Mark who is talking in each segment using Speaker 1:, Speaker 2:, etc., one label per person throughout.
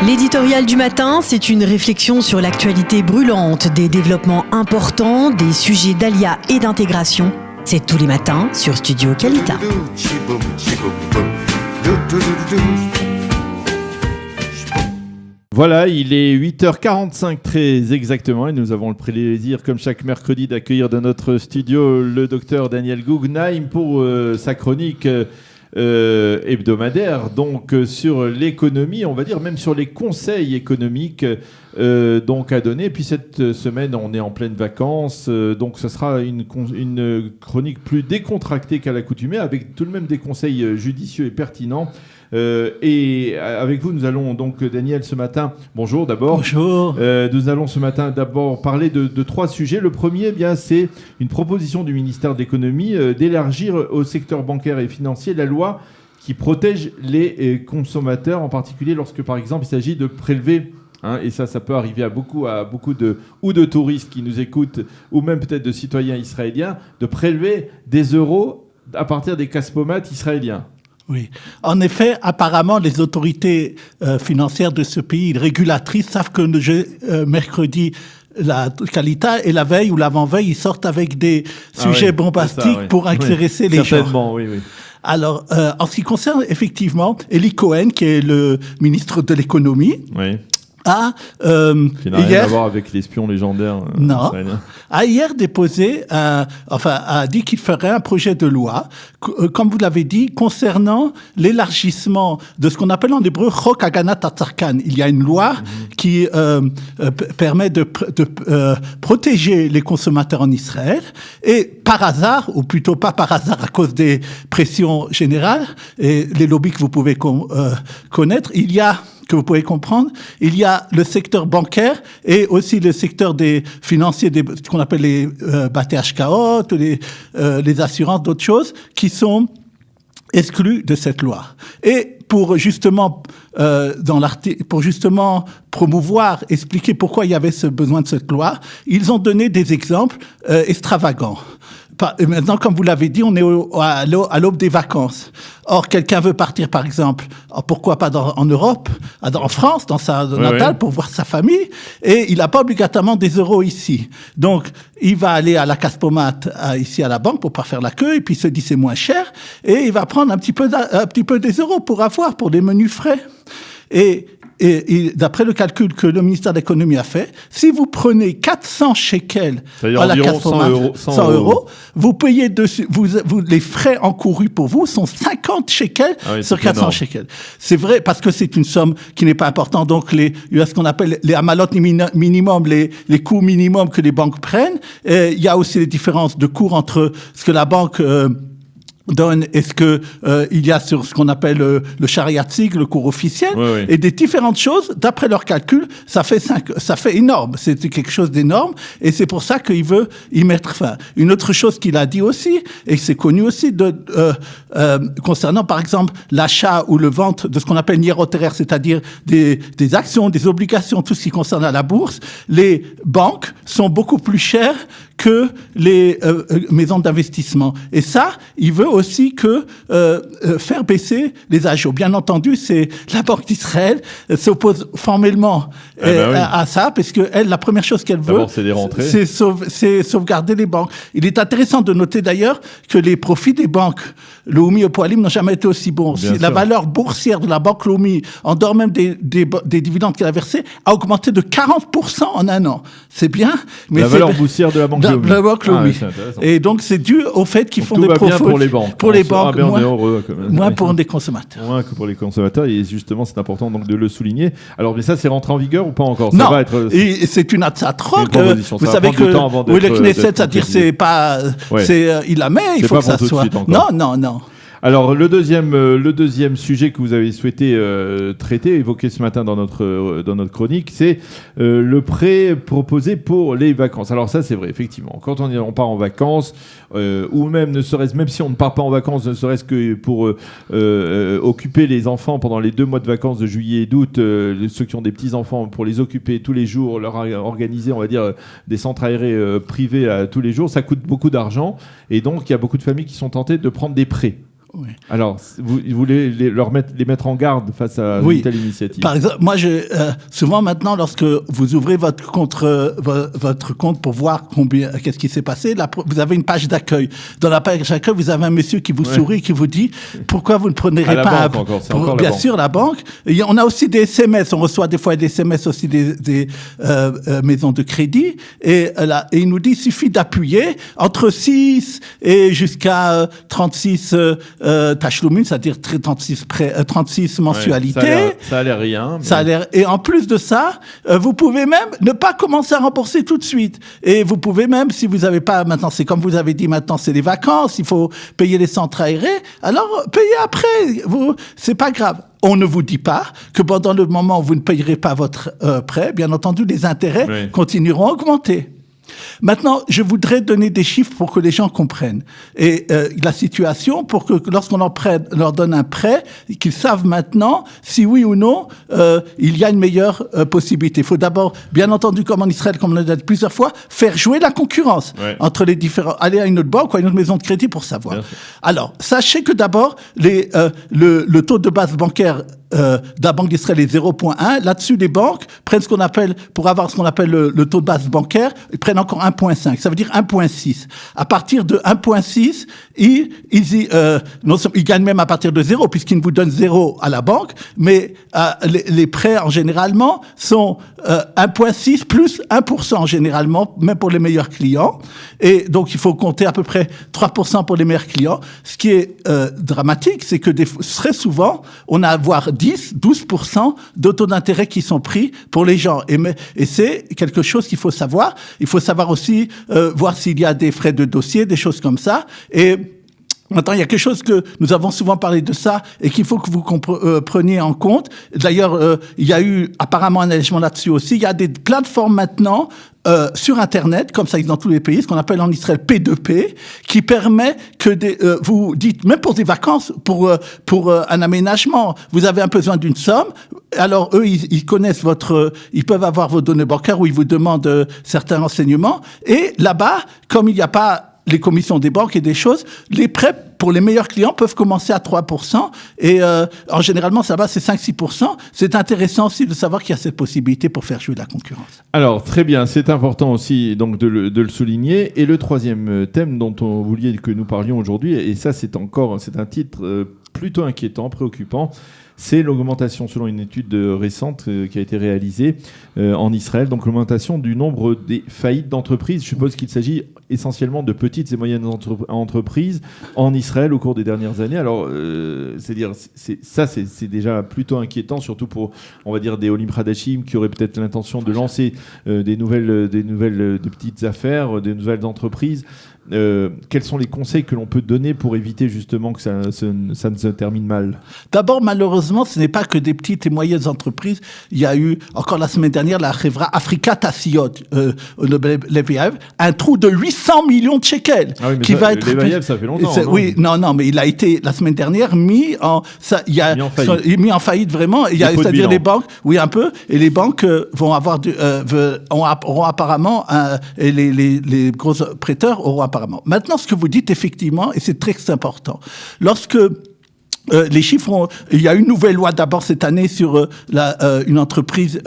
Speaker 1: L'éditorial du matin, c'est une réflexion sur l'actualité brûlante, des développements importants, des sujets d'ALIA et d'intégration. C'est tous les matins sur Studio Kalita.
Speaker 2: Voilà, il est 8h45 très exactement et nous avons le plaisir, comme chaque mercredi, d'accueillir dans notre studio le docteur Daniel Guggenheim pour sa chronique hebdomadaire, donc sur l'économie, on va dire même sur les conseils économiques donc à donner. Puis cette semaine, on est en pleine vacances, donc ce sera une chronique plus décontractée qu'à l'accoutumée, avec tout de même des conseils judicieux et pertinents. Et avec vous, nous allons donc, Daniel, ce matin, bonjour d'abord.
Speaker 3: Bonjour.
Speaker 2: Nous allons ce matin d'abord parler de trois sujets. Le premier, c'est une proposition du ministère de l'économie d'élargir au secteur bancaire et financier la loi qui protège les consommateurs, en particulier lorsque, par exemple, il s'agit de prélever. Et ça peut arriver à beaucoup de touristes qui nous écoutent, ou même peut-être de citoyens israéliens, de prélever des euros à partir des caspomates israéliens.
Speaker 3: Oui. En effet, apparemment, les autorités financières de ce pays, régulatrices, savent que mercredi, la Kalita et la veille ou l'avant-veille, ils sortent avec des sujets bombastiques pour intéresser les gens.
Speaker 2: Certainement, oui.
Speaker 3: Alors, en ce qui concerne effectivement Eli Cohen, qui est le ministre de l'économie,
Speaker 2: qui n'a rien à voir avec l'espion légendaire israélien.
Speaker 3: A hier déposé, a dit qu'il ferait un projet de loi, comme vous l'avez dit, concernant l'élargissement de ce qu'on appelle en hébreu Chok Haganat Hatzarkan. Il y a une loi qui permet de protéger les consommateurs en Israël, et par hasard, ou plutôt pas par hasard à cause des pressions générales et les lobbies que vous pouvez connaître, que vous pouvez comprendre, il y a le secteur bancaire et aussi le secteur des financiers, ce qu'on appelle les Bate Hashkaot, les assurances, d'autres choses, qui sont exclus de cette loi. Et pour justement promouvoir, expliquer pourquoi il y avait ce besoin de cette loi, ils ont donné des exemples extravagants. Et maintenant, comme vous l'avez dit, on est à l'aube des vacances. Or, quelqu'un veut partir, par exemple, pourquoi pas en Europe, en France, dans sa natale, pour voir sa famille, et il n'a pas obligatoirement des euros ici. Donc, il va aller à la Caspomat, ici à la banque, pour pas faire la queue, et puis il se dit c'est moins cher, et il va prendre un petit peu des euros pour des menus frais. Et d'après le calcul que le ministère de l'économie a fait, si vous prenez 400 shekels à la Caspomat, 100 euros, vous payez dessus, les frais encourus pour vous sont 50 shekels sur 400 énorme. Shekels. C'est vrai parce que c'est une somme qui n'est pas importante. Donc il y a ce qu'on appelle les amalot minimum, les coûts minimums que les banques prennent. Et il y a aussi les différences de cours entre ce que la banque donne, est-ce que il y a sur ce qu'on appelle le shariatzig, le cours officiel, et des différentes choses, d'après leurs calculs, ça fait énorme, c'est quelque chose d'énorme, et c'est pour ça qu'il veut y mettre fin. Une autre chose qu'il a dit aussi, et c'est connu aussi, concernant par exemple l'achat ou le vente de ce qu'on appelle nieroteraire, c'est-à-dire des actions, des obligations, tout ce qui concerne la bourse, les banques sont beaucoup plus chères que les maisons d'investissement. Et ça, il veut aussi faire baisser les agios. Bien entendu, c'est la Banque d'Israël s'oppose formellement à ça, parce que elle, la première chose qu'elle veut, c'est sauvegarder les banques. Il est intéressant de noter d'ailleurs que les profits des banques Leumi et Poalim n'ont jamais été aussi bons. La valeur boursière de la banque Leumi, en dehors même des dividendes qu'elle a versés, a augmenté de 40% en un an. C'est bien, mais
Speaker 2: la valeur boursière de la banque Leumi.
Speaker 3: La banque Leumi. Et donc c'est dû au fait qu'ils font des profits
Speaker 2: pour les banques.
Speaker 3: Pour les banques,
Speaker 2: moins
Speaker 3: pour les consommateurs.
Speaker 2: Moins que pour les consommateurs, et justement c'est important donc de le souligner. Alors mais ça c'est rentré en vigueur ou pas encore?
Speaker 3: Non, et c'est une atsatroc. Vous savez que le Knesset, c'est-à-dire c'est pas, il la met, il faut que ça soit. Non.
Speaker 2: Alors le deuxième sujet que vous avez souhaité traiter, évoquer ce matin dans notre chronique, c'est le prêt proposé pour les vacances. Alors ça c'est vrai, effectivement. Quand on part en vacances, ou même si on ne part pas en vacances, ne serait-ce que pour occuper les enfants pendant les 2 mois de vacances de juillet et d'août, ceux qui ont des petits enfants, pour les occuper tous les jours, leur organiser, on va dire, des centres aérés privés tous les jours, ça coûte beaucoup d'argent, et donc il y a beaucoup de familles qui sont tentées de prendre des prêts.
Speaker 3: Oui.
Speaker 2: Alors, vous voulez les mettre en garde face à une telle initiative?
Speaker 3: Par exemple, moi, souvent maintenant, lorsque vous ouvrez votre compte pour voir qu'est-ce qui s'est passé, là, vous avez une page d'accueil. Dans la page d'accueil, vous avez un monsieur qui vous sourit, qui vous dit pourquoi vous ne prenez pas bien sûr la banque. Et on a aussi des SMS. On reçoit des fois des SMS aussi des maisons de crédit. Et il nous dit il suffit d'appuyer entre 6 et jusqu'à 36 tachloumin, c'est-à-dire 36 mensualités.
Speaker 2: Ça a l'air rien.
Speaker 3: Mais... Et en plus de ça, vous pouvez même ne pas commencer à rembourser tout de suite. Et vous pouvez même, si vous n'avez pas, maintenant, c'est comme vous avez dit, maintenant, c'est les vacances, il faut payer les centres aérés, alors payez après. C'est pas grave. On ne vous dit pas que pendant le moment où vous ne payerez pas votre prêt, bien entendu, les intérêts continueront à augmenter. Maintenant, je voudrais donner des chiffres pour que les gens comprennent. Et la situation, pour que lorsqu'on leur donne un prêt, qu'ils savent maintenant si oui ou non il y a une meilleure possibilité. Il faut d'abord, bien entendu, comme en Israël, comme on l'a dit plusieurs fois, faire jouer la concurrence entre les différents... Aller à une autre banque ou à une autre maison de crédit pour savoir. Alors, sachez que d'abord, le taux de base bancaire de la Banque d'Israël est 0,1. Là-dessus, les banques prennent pour avoir ce qu'on appelle le taux de base bancaire, ils prennent encore 1,5. Ça veut dire 1,6. À partir de 1,6, ils gagnent même à partir de 0, puisqu'ils vous donnent 0 à la banque, mais les prêts, en généralement, sont 1,6 plus 1% généralement, même pour les meilleurs clients. Et donc, il faut compter à peu près 3% pour les meilleurs clients. Ce qui est dramatique, c'est que très souvent, on a à avoir 10-12% de taux d'intérêt qui sont pris pour les gens. Et c'est quelque chose qu'il faut savoir. Il faut savoir aussi voir s'il y a des frais de dossier, des choses comme ça. Et maintenant, il y a quelque chose que nous avons souvent parlé de ça et qu'il faut que vous preniez en compte. D'ailleurs, il y a eu apparemment un allègement là-dessus aussi. Il y a des plateformes maintenant sur Internet, comme ça existe dans tous les pays, ce qu'on appelle en Israël P2P, qui permet que vous dites, même pour des vacances, pour un aménagement, vous avez un besoin d'une somme. Alors eux, ils connaissent ils peuvent avoir vos données bancaires où ils vous demandent certains renseignements. Et là-bas, comme il n'y a pas les commissions des banques et des choses, les prêts pour les meilleurs clients peuvent commencer à 3%. Et en généralement, ça va, c'est 5-6%. C'est intéressant aussi de savoir qu'il y a cette possibilité pour faire jouer la concurrence.
Speaker 2: Alors, très bien. C'est important aussi donc de le souligner. Et le troisième thème dont on voulait que nous parlions aujourd'hui, et ça, c'est un titre plutôt inquiétant, préoccupant, c'est l'augmentation, selon une étude récente qui a été réalisée en Israël, donc l'augmentation du nombre des faillites d'entreprises. Je suppose qu'il s'agit essentiellement de petites et moyennes entreprises en Israël au cours des dernières années. Alors, c'est déjà plutôt inquiétant, surtout pour, on va dire, des Olim Hadashim qui auraient peut-être l'intention de lancer des nouvelles de petites affaires, des nouvelles entreprises. Quels sont les conseils que l'on peut donner pour éviter justement que ça ne se termine mal?
Speaker 3: D'abord, malheureusement, ce n'est pas que des petites et moyennes entreprises. Il y a eu, encore la semaine dernière, la Chevra Africa Tassiot, un trou de 800 millions de shekels.
Speaker 2: Ah oui, mais qui va être... Levayev, ça fait longtemps.
Speaker 3: Oui, non, mais il a été, la semaine dernière, mis en faillite vraiment. C'est-à-dire les banques, oui, un peu, et les banques vont avoir auront apparemment, et les gros prêteurs auront apparemment. Maintenant, ce que vous dites, effectivement, et c'est très important, lorsque les chiffres il y a une nouvelle loi d'abord cette année sur une entreprise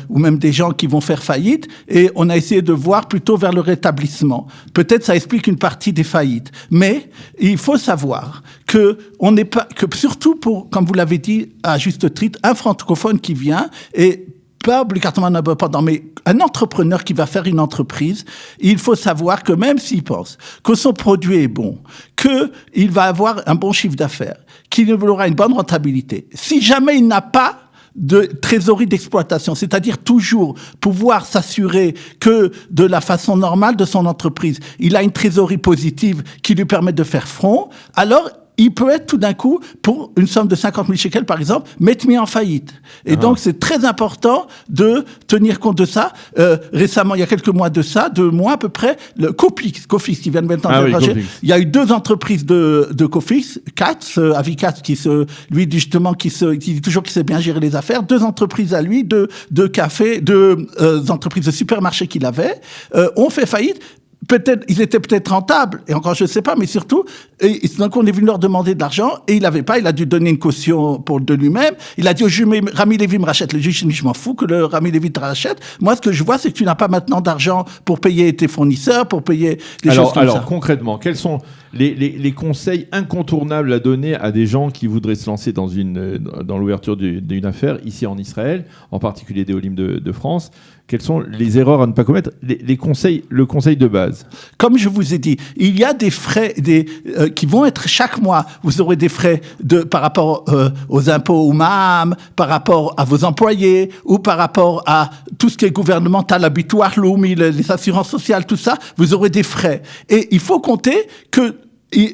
Speaker 3: ou même des gens qui vont faire faillite, et on a essayé de voir plutôt vers le rétablissement. Peut-être ça explique une partie des faillites, mais il faut savoir que on n'est pas, que surtout pour, comme vous l'avez dit à juste titre, un francophone qui vient et pas obligatoirement indépendant, mais un entrepreneur qui va faire une entreprise, il faut savoir que même s'il pense que son produit est bon, qu'il va avoir un bon chiffre d'affaires, qu'il aura une bonne rentabilité, si jamais il n'a pas de trésorerie d'exploitation, c'est-à-dire toujours pouvoir s'assurer que de la façon normale de son entreprise, il a une trésorerie positive qui lui permet de faire front, alors il peut être tout d'un coup, pour une somme de 50 000 shekels par exemple, mis en faillite. Et donc c'est très important de tenir compte de ça. Récemment, il y a quelques mois de ça, 2 mois à peu près, le Cofix qui vient de maintenant déranger. Il y a eu 2 entreprises de Cofix, Katz, Avikatz qui dit toujours qu'il sait bien gérer les affaires, 2 entreprises à lui, de café, 2 entreprises de supermarché qu'il avait, ont fait faillite. peut-être, ils étaient peut-être rentables, et encore je ne sais pas, mais surtout, donc on est venu leur demander de l'argent, et il n'avait pas, il a dû donner une caution de lui-même. Il a dit Rami Levy me rachète. Le juge dit, je m'en fous que le Rami Levy te rachète. Moi, ce que je vois, c'est que tu n'as pas maintenant d'argent pour payer tes fournisseurs, pour payer des choses comme ça.
Speaker 2: Alors, concrètement, quels sont les conseils incontournables à donner à des gens qui voudraient se lancer dans l'ouverture d'une affaire ici en Israël, en particulier des Olim de France? Quelles sont les erreurs à ne pas commettre? Le conseil de base.
Speaker 3: Comme je vous ai dit, il y a des frais qui vont être chaque mois. Vous aurez des frais par rapport aux impôts ou MAM, par rapport à vos employés, ou par rapport à tout ce qui est gouvernemental, l'habitoire, les assurances sociales, tout ça. Vous aurez des frais. Et il faut compter que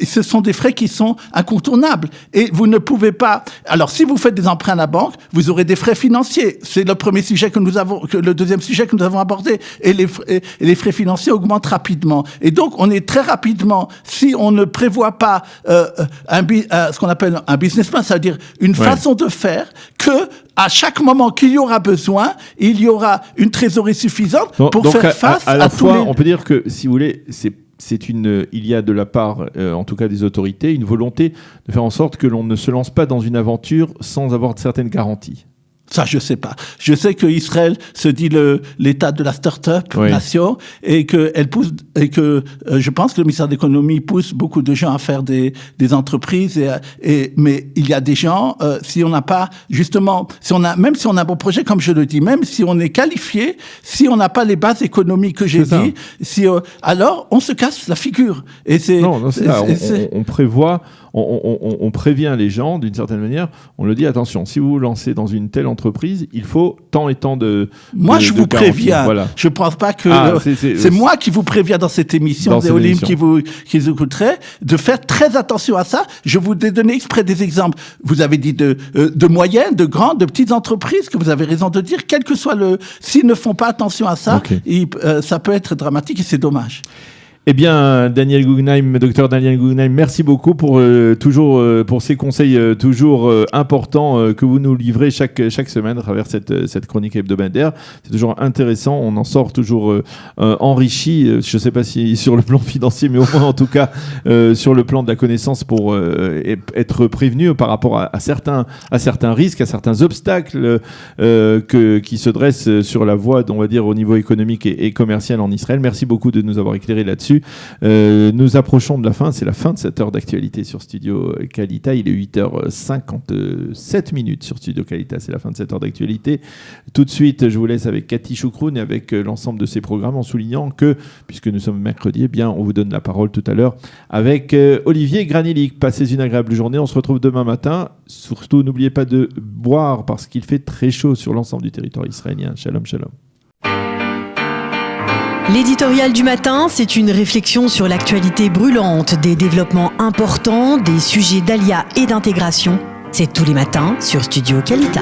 Speaker 3: ce sont des frais qui sont incontournables. Et vous ne pouvez pas... Alors, si vous faites des emprunts à la banque, vous aurez des frais financiers. C'est le premier sujet le deuxième sujet que nous avons abordé. Et les frais financiers augmentent rapidement. Et donc, on est très rapidement, si on ne prévoit pas ce qu'on appelle un business plan, c'est-à-dire une façon de faire que à chaque moment qu'il y aura besoin, il y aura une trésorerie suffisante pour faire face à tous les...
Speaker 2: On peut dire que, si vous voulez, il y a de la part, en tout cas des autorités, une volonté de faire en sorte que l'on ne se lance pas dans une aventure sans avoir certaines garanties.
Speaker 3: Ça, je sais pas. Je sais que Israël se dit l'état de la start-up nation et que je pense que le ministère de l'économie pousse beaucoup de gens à faire des entreprises mais il y a des gens, si on n'a pas, justement, même si on a un bon projet, comme je le dis, même si on est qualifié, si on n'a pas les bases économiques que j'ai dit, alors on se casse la figure. Et
Speaker 2: on prévoit, on prévient les gens d'une certaine manière. On le dit, attention, si vous vous lancez dans une telle entreprise, il faut tant et tant de...
Speaker 3: Moi, je vous préviens. Voilà. Je ne pense pas que... c'est moi qui vous préviens dans cette émission des Olim qui vous écouterait, de faire très attention à ça. Je vous ai donné exprès des exemples. Vous avez dit de moyennes, de grandes, de petites entreprises, que vous avez raison de dire, quel que soit s'ils ne font pas attention à ça, ça peut être dramatique et c'est dommage.
Speaker 2: Eh bien, docteur Daniel Guggenheim, merci beaucoup pour ces conseils toujours importants que vous nous livrez chaque semaine à travers cette chronique hebdomadaire. C'est toujours intéressant, on en sort toujours enrichi, je ne sais pas si sur le plan financier, mais au moins en tout cas sur le plan de la connaissance pour être prévenu par rapport à certains risques, à certains obstacles qui se dressent sur la voie, on va dire, au niveau économique et commercial en Israël. Merci beaucoup de nous avoir éclairé là-dessus. Nous approchons de la fin, c'est la fin de cette heure d'actualité sur Studio Kalita. Il est 8h57 sur Studio Kalita, c'est la fin de cette heure d'actualité. Tout de suite, je vous laisse avec Cathy Choukroun et avec l'ensemble de ses programmes, en soulignant que, puisque nous sommes mercredi, eh bien, on vous donne la parole tout à l'heure avec Olivier Granilic. Passez une agréable journée, on se retrouve demain matin. Surtout, n'oubliez pas de boire parce qu'il fait très chaud sur l'ensemble du territoire israélien. Shalom, shalom.
Speaker 1: L'éditorial du matin, c'est une réflexion sur l'actualité brûlante, des développements importants, des sujets d'Alia et d'intégration. C'est tous les matins sur Studio Kalita.